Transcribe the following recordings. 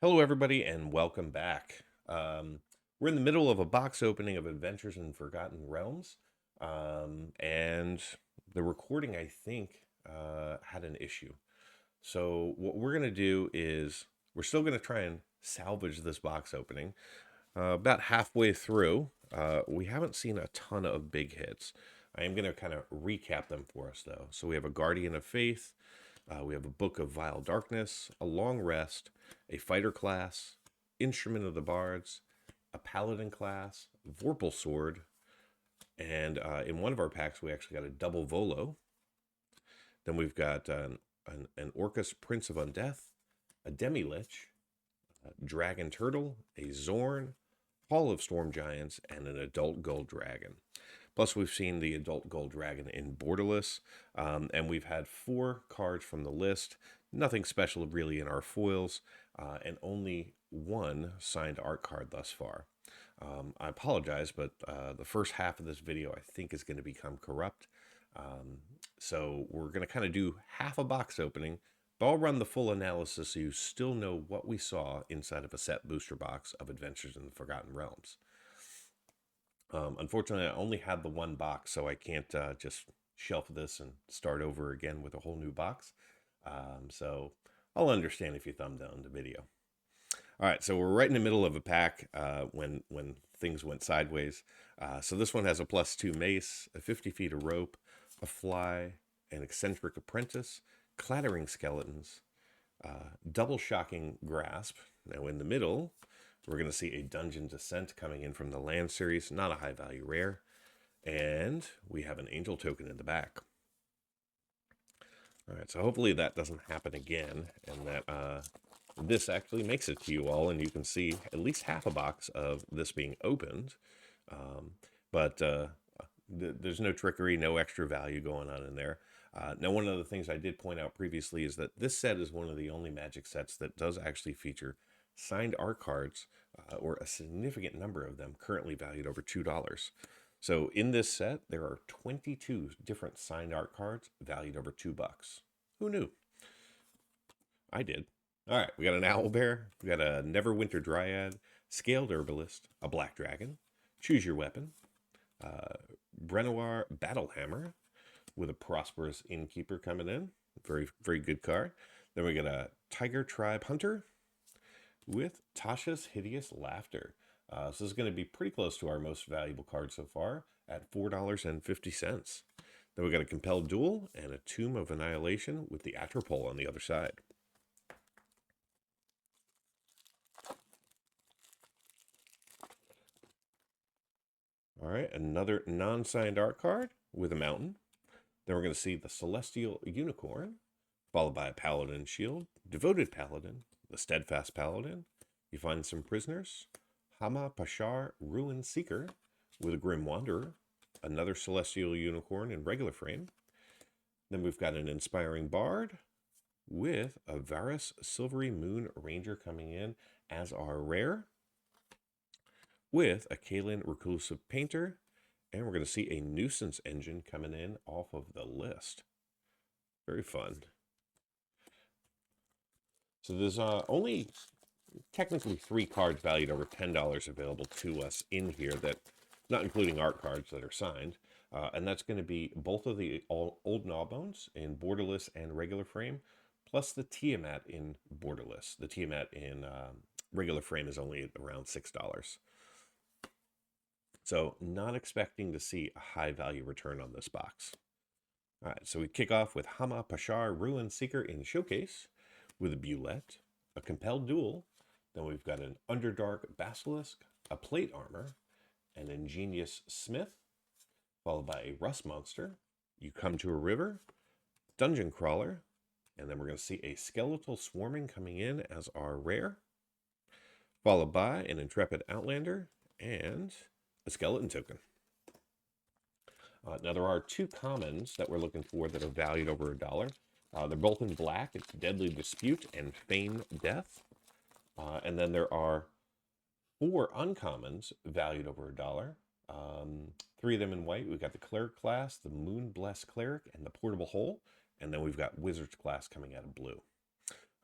Hello, everybody, and welcome back. We're in the middle of a box opening of Adventures in Forgotten Realms, and the recording, I think, had an issue. So, what we're going to do is we're still going to try and salvage this box opening. About halfway through, we haven't seen a ton of big hits. I am going to kind of recap them for us, though. So, we have a Guardian of Faith, we have a Book of Vile Darkness, a Long Rest, a Fighter class, Instrument of the Bards, a Paladin class, Vorpal Sword, and in one of our packs we actually got a double Volo. Then we've got an Orcus Prince of Undeath, a Demi-Lich, a Dragon Turtle, a Zorn, Hall of Storm Giants, and an Adult Gold Dragon. Plus, we've seen the Adult Gold Dragon in Borderless, and we've had 4 cards from the list. Nothing special really in our foils, and only 1 signed art card thus far. I apologize, but the first half of this video I think is going to become corrupt. So we're going to kind of do half a box opening, but I'll run the full analysis so you still know what we saw inside of a set booster box of Adventures in the Forgotten Realms. Unfortunately, I only had the 1 box, so I can't just shelf this and start over again with a whole new box. So I'll understand if you thumb down the video. All right, so we're right in the middle of a pack when things went sideways. So this one has a +2 mace, a 50 feet of rope, a fly, an eccentric apprentice, clattering skeletons, double shocking grasp. Now in the middle, we're going to see a Dungeon Descent coming in from the land series, not a high value rare. And we have an angel token in the back. All right, so hopefully that doesn't happen again, and that this actually makes it to you all, and you can see at least half a box of this being opened. But there's no trickery, no extra value going on in there. Now, one of the things I did point out previously is that this set is one of the only Magic sets that does actually feature signed art cards, or a significant number of them, currently valued over $2. So in this set, there are 22 different signed art cards valued over $2. Who knew? I did. All right, we got an Owlbear, we got a Neverwinter Dryad, Scaled Herbalist, a Black Dragon, Choose Your Weapon, Brenoir Battlehammer with a Prosperous Innkeeper coming in. Very, very good card. Then we got a Tiger Tribe Hunter with Tasha's Hideous Laughter. So this is going to be pretty close to our most valuable card so far at $4.50. Then we got a Compelled Duel and a Tomb of Annihilation with the Atropole on the other side. All right, another non-signed art card with a mountain. Then we're going to see the Celestial Unicorn, followed by a Paladin Shield, Devoted Paladin, the Steadfast Paladin. You find some prisoners, Hama Pashar Ruin Seeker with a Grim Wanderer, another Celestial Unicorn in regular frame. Then we've got an Inspiring Bard with a Varus Silvery Moon Ranger coming in as our rare, with a Kalen Reclusive Painter, and we're going to see a Nuisance Engine coming in off of the list. Very fun. So there's only technically 3 cards valued over $10 available to us in here, that, not including art cards that are signed. And that's going to be both of the Old Gnawbones in Borderless and regular frame, plus the Tiamat in Borderless. The Tiamat in regular frame is only around $6. So not expecting to see a high value return on this box. All right, so we kick off with Hama Pashar Ruin Seeker in Showcase with a Bulette, a Compelled Duel. Then we've got an Underdark Basilisk, a Plate Armor, an Ingenious Smith, followed by a Rust Monster. You Come to a River, Dungeon Crawler, and then we're going to see a Skeletal Swarming coming in as our rare, followed by an Intrepid Outlander and a Skeleton Token. Now, there are 2 commons that we're looking for that are valued over $1. They're both in black. It's Deadly Dispute and Feign Death. And then there are 4 uncommons valued over $1. 3 of them in white. We've got the Cleric class, the Moon Blessed Cleric, and the Portable Hole. And then we've got Wizard's class coming out of blue.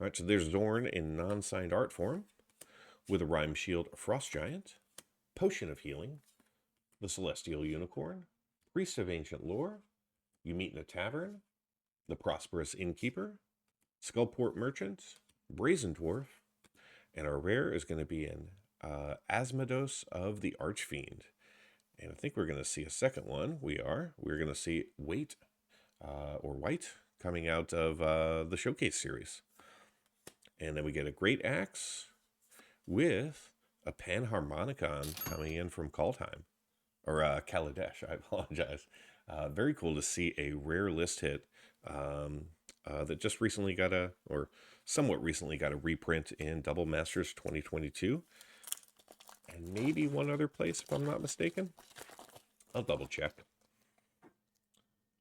All right, so there's Zorn in non-signed art form with a Rhyme Shield Frost Giant, Potion of Healing, the Celestial Unicorn, Priest of Ancient Lore, You Meet in a Tavern, the Prosperous Innkeeper, Skullport Merchant, Brazen Dwarf, and our rare is going to be an Asmodeus of the Archfiend. And I think we're going to see a second one. We're going to see Wait or White coming out of the Showcase series. And then we get a Great Axe with a Panharmonicon coming in from Kaldheim. Or Kaladesh, I apologize. Very cool to see a rare list hit that just recently got or somewhat recently got a reprint in Double Masters 2022. And maybe one other place, if I'm not mistaken. I'll double check.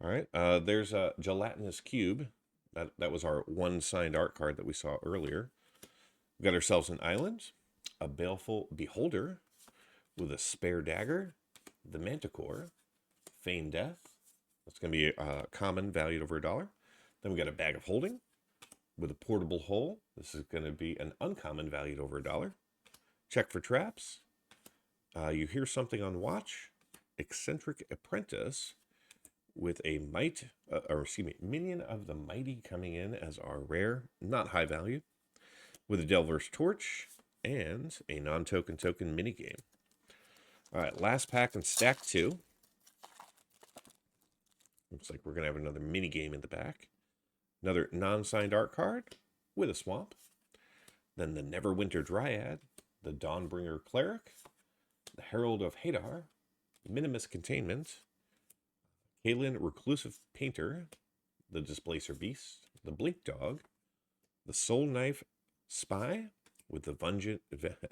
All right, there's a Gelatinous Cube. That was our one signed art card that we saw earlier. We got ourselves an island, a Baleful Beholder with a Spare Dagger, the Manticore, Feign Death. That's going to be common, valued over $1. Then we got a Bag of Holding with a Portable Hole. This is going to be an uncommon, valued over $1. Check for Traps. You hear something on watch. Eccentric Apprentice with a Minion of the Mighty coming in as our rare, not high value, with a Delver's Torch and a non-token minigame. All right, last pack in stack 2. Looks like we're going to have another minigame in the back. Another non-signed art card with a swamp. Then the Neverwinter Dryad, the Dawnbringer Cleric, the Herald of Hadar, Minimus Containment, Kalen Reclusive Painter, the Displacer Beast, the Blink Dog, the Soul Knife Spy with the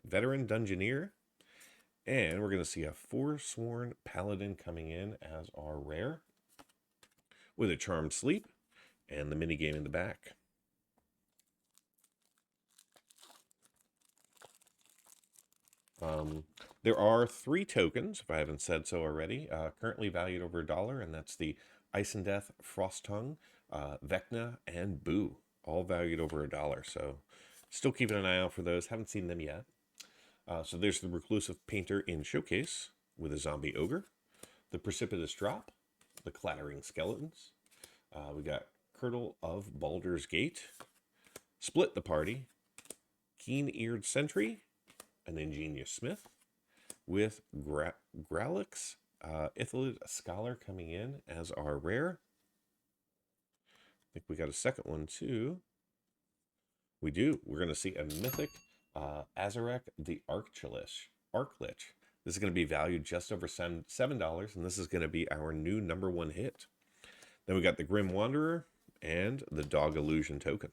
Veteran Dungeoneer, and we're going to see a Forsworn Paladin coming in as our rare with a Charmed Sleep and the minigame in the back. There are 3 tokens, if I haven't said so already, currently valued over $1, and that's the Ice and Death, Frost Tongue, Vecna, and Boo, all valued over $1. So still keeping an eye out for those. Haven't seen them yet. So there's the Reclusive Painter in Showcase with a Zombie Ogre, the Precipitous Drop, the Clattering Skeletons. We got Curdle of Baldur's Gate, Split the Party, Keen-Eared Sentry, an Ingenious Smith, with Gralix Ithilid Scholar coming in as our rare. I think we got a second one too. We do. We're going to see a Mythic Azarek the Archlich. This is going to be valued just over $7, and this is going to be our new #1 hit. Then we got the Grim Wanderer and the Dog Illusion token.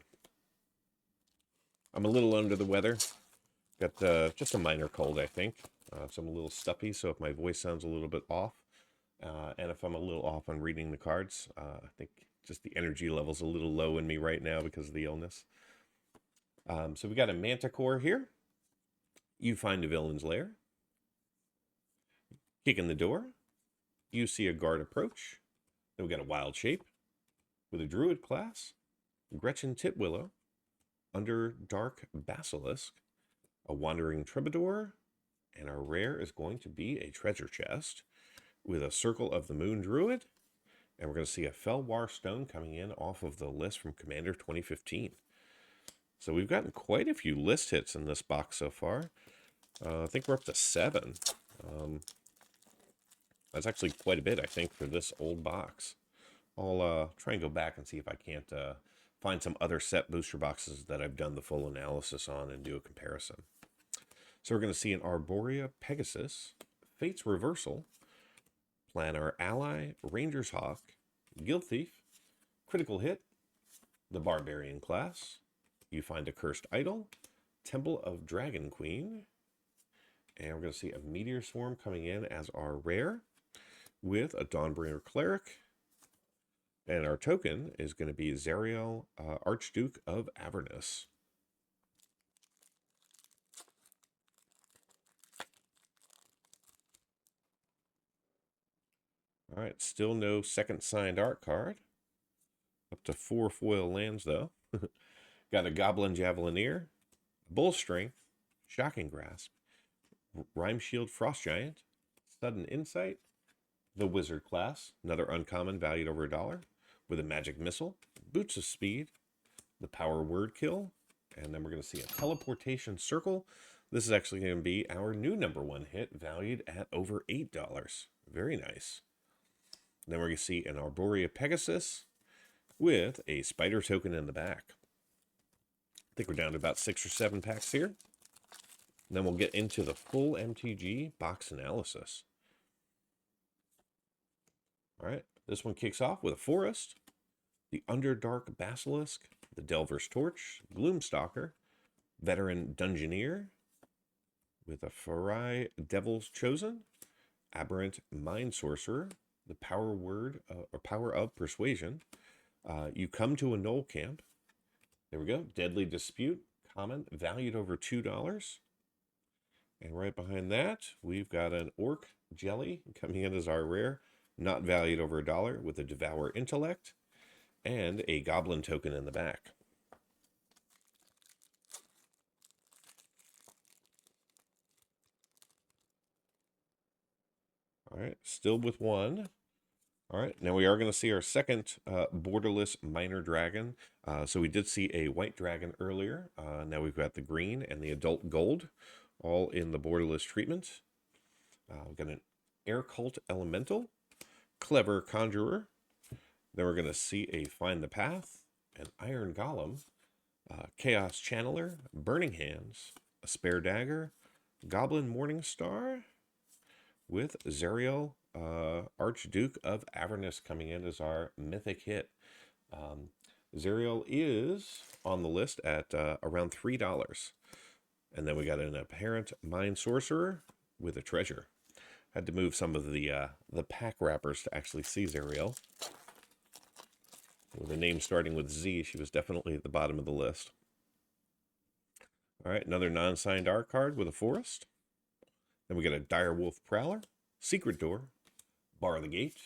I'm a little under the weather. Got just a minor cold, I think. So I'm a little stuffy, so if my voice sounds a little bit off, and if I'm a little off on reading the cards, I think just the energy level's a little low in me right now because of the illness. So we got a Manticore here. You find a villain's lair. Kick in the door. You see a guard approach. Then we got a Wild Shape with a Druid class, Gretchen Titwillow, Underdark Basilisk, a Wandering Troubadour, and our rare is going to be a Treasure Chest with a Circle of the Moon Druid, and we're going to see a Felwar Stone coming in off of the list from Commander 2015. So we've gotten quite a few list hits in this box so far. I think we're up to 7. That's actually quite a bit, I think, for this old box. I'll try and go back and see if I can't find some other set booster boxes that I've done the full analysis on and do a comparison. So we're going to see an Arborea Pegasus, Fate's Reversal, Planar Ally, Ranger's Hawk, Guild Thief, Critical Hit, the Barbarian class. You find a Cursed Idol, Temple of Dragon Queen, and we're going to see a Meteor Swarm coming in as our rare with a Dawnbringer Cleric. And our token is going to be Zariel, Archduke of Avernus. All right, still no second signed art card. Up to 4 foil lands, though. Got a Goblin Javelineer, Bull Strength, Shocking Grasp, Rhyme Shield Frost Giant, Sudden Insight, the Wizard class, another uncommon valued over $1, with a Magic Missile, Boots of Speed, the Power Word Kill, and then we're going to see a Teleportation Circle. This is actually going to be our new #1 hit, valued at over $8. Very nice. And then we're going to see an Arborea Pegasus with a Spider token in the back. I think we're down to about 6 or 7 packs here. And then we'll get into the full MTG box analysis. All right, this one kicks off with a Forest, the Underdark Basilisk, the Delver's Torch, Gloomstalker, Veteran Dungeoneer, with a Farai Devil's Chosen, Aberrant Mind Sorcerer, the Power Word or Power of Persuasion. You come to a Knoll Camp. There we go. Deadly Dispute, common, valued over $2. And right behind that, we've got an Orc Jelly coming in as our rare, not valued over $1, with a Devour Intellect and a Goblin token in the back. All right, still with one. All right, now we are going to see our second borderless minor dragon. So we did see a white dragon earlier. Now we've got the green and the adult gold, all in the borderless treatment. We've got an air cult elemental, clever conjurer. Then we're going to see a find the path, an iron golem, chaos channeler, burning hands, a spare dagger, goblin morning star, with Zerial, Archduke of Avernus, coming in as our mythic hit. Zerial is on the list at around $3. And then we got an Apparent Mind Sorcerer with a treasure. Had to move some of the pack wrappers to actually see Zerial. With a name starting with Z, she was definitely at the bottom of the list. All right, another non-signed art card with a Forest. Then we got a Direwolf Prowler, Secret Door, Bar the Gate,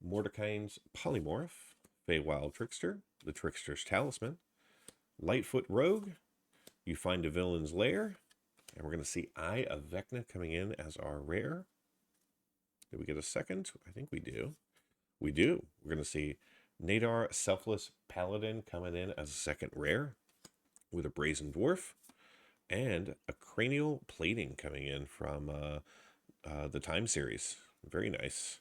Mordekaine's Polymorph, Feywild Trickster, the Trickster's Talisman, Lightfoot Rogue, you find a villain's lair, and we're going to see Eye of Vecna coming in as our rare. Did we get a second? I think we do. We do. We're going to see Nadar Selfless Paladin coming in as a second rare with a Brazen Dwarf, and a Cranial Plating coming in from the Time series. Very nice.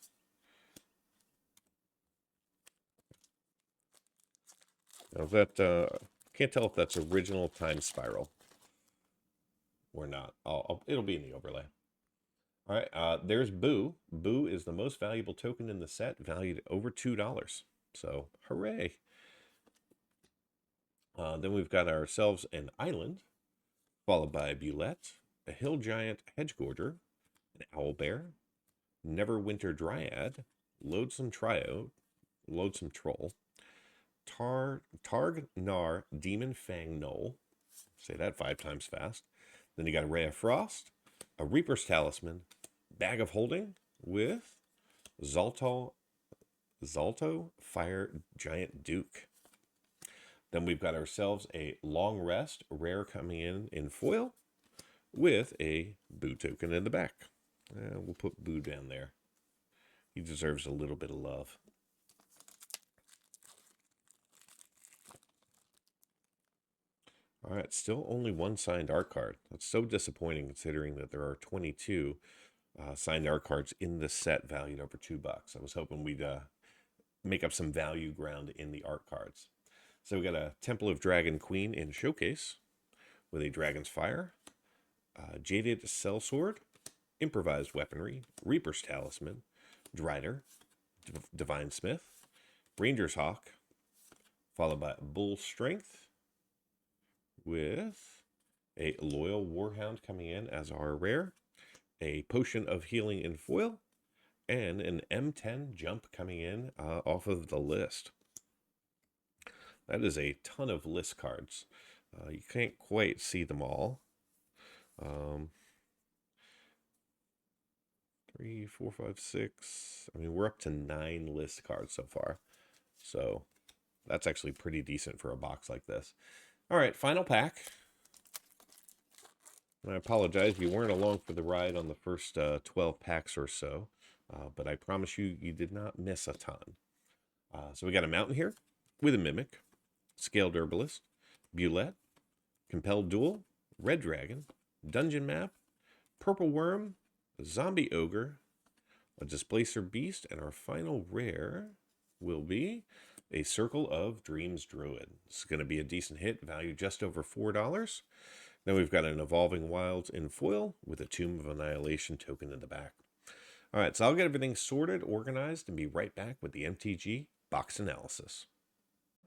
Now that can't tell if that's original Time Spiral or not. It'll be in the overlay. All right, there's Boo. Boo is the most valuable token in the set, valued at over $2. So, hooray. Then we've got ourselves an Island, followed by a Bulette, a Hill Giant Hedgegorger, an Owlbear, Neverwinter Dryad, Loadsome Trio, Loadsome Troll, Targ Nar Demon Fang Knoll. Say that 5 times fast. Then you got a Ray of Frost, a Reaper's Talisman, Bag of Holding with Zalto Fire Giant Duke. Then we've got ourselves a Long Rest rare coming in foil with a Boo token in the back. We'll put Boo down there. He deserves a little bit of love. All right, still only one signed art card. That's so disappointing considering that there are 22 signed art cards in this set valued over $2. I was hoping we'd make up some value ground in the art cards. So we got a Temple of Dragon Queen in showcase with a Dragon's Fire, Jaded Sellsword, Improvised Weaponry, Reaper's Talisman, Drider, Divine Smith, Ranger's Hawk, followed by Bull Strength, with a Loyal Warhound coming in as our rare, a Potion of Healing in foil, and an M10 Jump coming in off of the list. That is a ton of list cards. You can't quite see them all. 3, 4, 5, 6. I mean, we're up to 9 list cards so far. So That's actually pretty decent for a box like this. All right, final pack. And I apologize, you weren't along for the ride on the first 12 packs or so, but I promise you, you did not miss a ton. So we got a Mountain here with a Mimic, Scaled Herbalist, Bulette, Compelled Duel, Red Dragon, Dungeon Map, Purple Worm, Zombie Ogre, a Displacer Beast, and our final rare will be a Circle of Dreams Druid. This is going to be a decent hit, value just over $4. Then we've got an Evolving Wilds in foil with a Tomb of Annihilation token in the back. All right, so I'll get everything sorted, organized, and be right back with the MTG box analysis.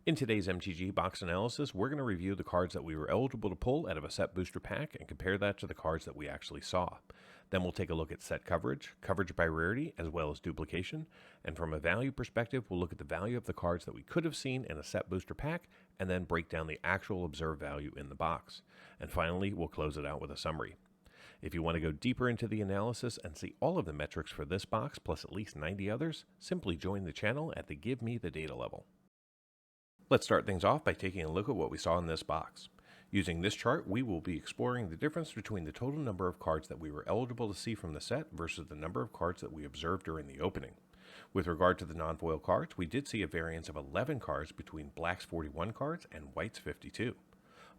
In today's MTG box analysis, we're going to review the cards that we were eligible to pull out of a set booster pack and compare that to the cards that we actually saw. Then we'll take a look at set coverage, coverage by rarity, as well as duplication. And from a value perspective, we'll look at the value of the cards that we could have seen in a set booster pack, and then break down the actual observed value in the box. And finally, we'll close it out with a summary. If you want to go deeper into the analysis and see all of the metrics for this box, plus at least 90 others, simply join the channel at the Give Me the Data level. Let's start things off by taking a look at what we saw in this box. Using this chart, we will be exploring the difference between the total number of cards that we were eligible to see from the set versus the number of cards that we observed during the opening. With regard to the non-foil cards, we did see a variance of 11 cards between Black's 41 cards and White's 52.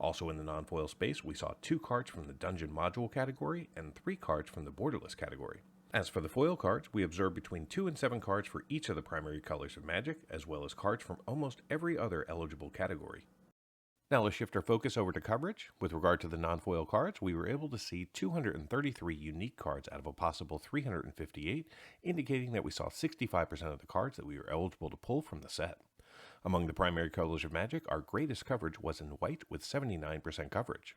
Also in the non-foil space, we saw 2 cards from the Dungeon Module category and 3 cards from the Borderless category. As for the foil cards, we observed between 2 and 7 cards for each of the primary colors of Magic, as well as cards from almost every other eligible category. Now let's shift our focus over to coverage. With regard to the non-foil cards, we were able to see 233 unique cards out of a possible 358, indicating that we saw 65% of the cards that we were eligible to pull from the set. Among the primary colors of Magic, our greatest coverage was in white with 79% coverage.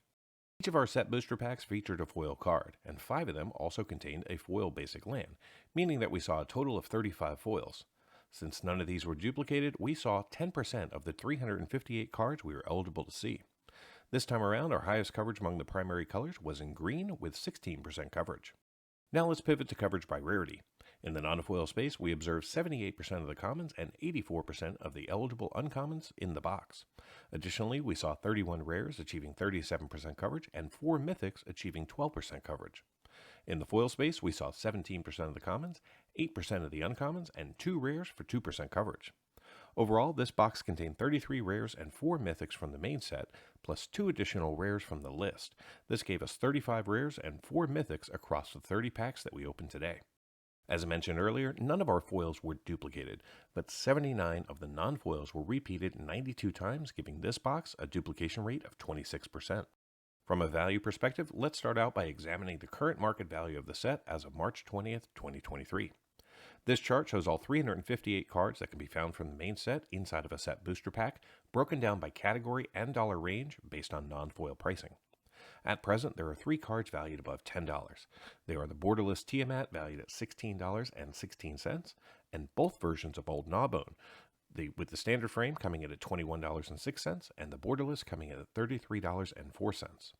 Each of our set booster packs featured a foil card, and 5 of them also contained a foil basic land, meaning that we saw a total of 35 foils. Since none of these were duplicated, we saw 10% of the 358 cards we were eligible to see. This time around, our highest coverage among the primary colors was in green with 16% coverage. Now let's pivot to coverage by rarity. In the non-foil space, we observed 78% of the commons and 84% of the eligible uncommons in the box. Additionally, we saw 31 rares achieving 37% coverage and 4 mythics achieving 12% coverage. In the foil space, we saw 17% of the commons, 8% of the uncommons, and 2 rares for 2% coverage. Overall, this box contained 33 rares and 4 mythics from the main set, plus 2 additional rares from the list. This gave us 35 rares and 4 mythics across the 30 packs that we opened today. As I mentioned earlier, none of our foils were duplicated, but 79 of the non-foils were repeated 92 times, giving this box a duplication rate of 26%. From a value perspective, let's start out by examining the current market value of the set as of March 20th, 2023. This chart shows all 358 cards that can be found from the main set inside of a set booster pack, broken down by category and dollar range based on non-foil pricing. At present, there are 3 cards valued above $10. They are the Borderless Tiamat, valued at $16.16, and both versions of Old Gnawbone, with the standard frame coming in at $21.06, and the Borderless coming in at $33.04.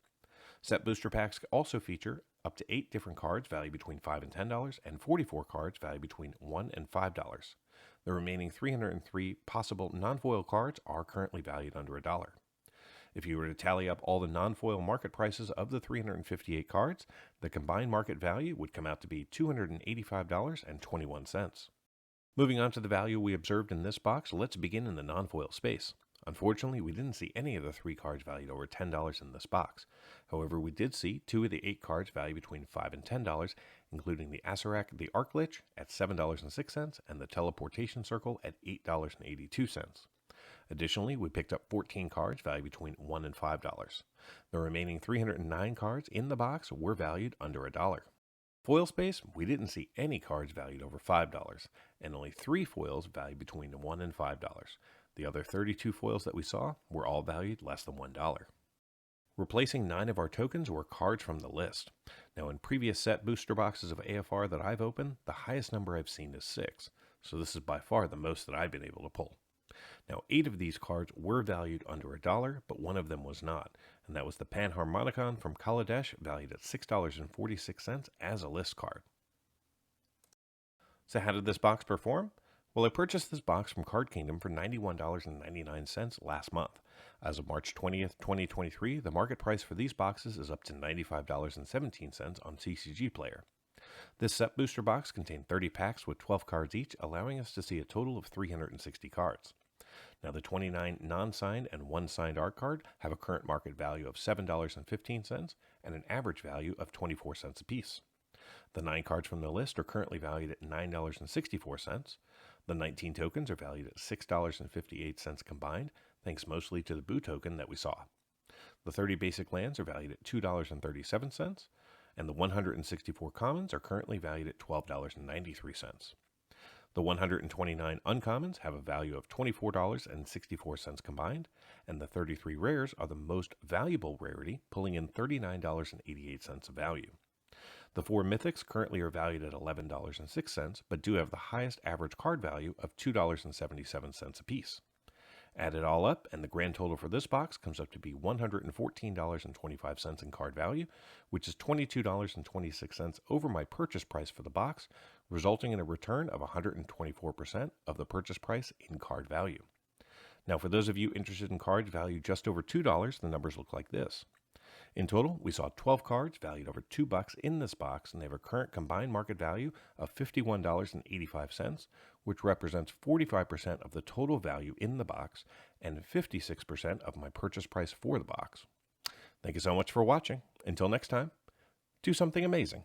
Set booster packs also feature up to 8 different cards valued between $5 and $10, and 44 cards valued between $1 and $5. The remaining 303 possible non-foil cards are currently valued under $1. If you were to tally up all the non-foil market prices of the 358 cards, the combined market value would come out to be $285.21. Moving on to the value we observed in this box, let's begin in the non-foil space. Unfortunately, we didn't see any of the 3 cards valued over $10 in this box. However, we did see 2 of the 8 cards valued between $5 and $10, including the Acerak the Arc Lich at $7.06 and the Teleportation Circle at $8.82. Additionally, we picked up 14 cards valued between $1 and $5. The remaining 309 cards in the box were valued under $1. Foil space, we didn't see any cards valued over $5, and only 3 foils valued between $1 and $5. The other 32 foils that we saw were all valued less than $1. Replacing 9 of our tokens were cards from the list. Now, in previous set booster boxes of AFR that I've opened, the highest number I've seen is 6, so this is by far the most that I've been able to pull. Now, 8 of these cards were valued under $1, but 1 of them was not, and that was the Panharmonicon from Kaladesh, valued at $6.46 as a list card. So how did this box perform? Well, I purchased this box from Card Kingdom for $91.99 last month. As of March 20th, 2023, the market price for these boxes is up to $95.17 on CCG Player. This set booster box contained 30 packs with 12 cards each, allowing us to see a total of 360 cards. Now, the 29 non signed and 1 signed art card have a current market value of $7.15 and an average value of 24 cents apiece. The 9 cards from the list are currently valued at $9.64. The 19 tokens are valued at $6.58 combined, thanks mostly to the Boo token that we saw. The 30 basic lands are valued at $2.37, and the 164 commons are currently valued at $12.93. The 129 uncommons have a value of $24.64 combined, and the 33 rares are the most valuable rarity, pulling in $39.88 of value. The 4 mythics currently are valued at $11.06, but do have the highest average card value of $2.77 apiece. Add it all up, and the grand total for this box comes up to be $114.25 in card value, which is $22.26 over my purchase price for the box, resulting in a return of 124% of the purchase price in card value. Now, for those of you interested in cards valued just over $2, the numbers look like this. In total, we saw 12 cards valued over $2 in this box, and they have a current combined market value of $51.85, which represents 45% of the total value in the box and 56% of my purchase price for the box. Thank you so much for watching. Until next time, do something amazing.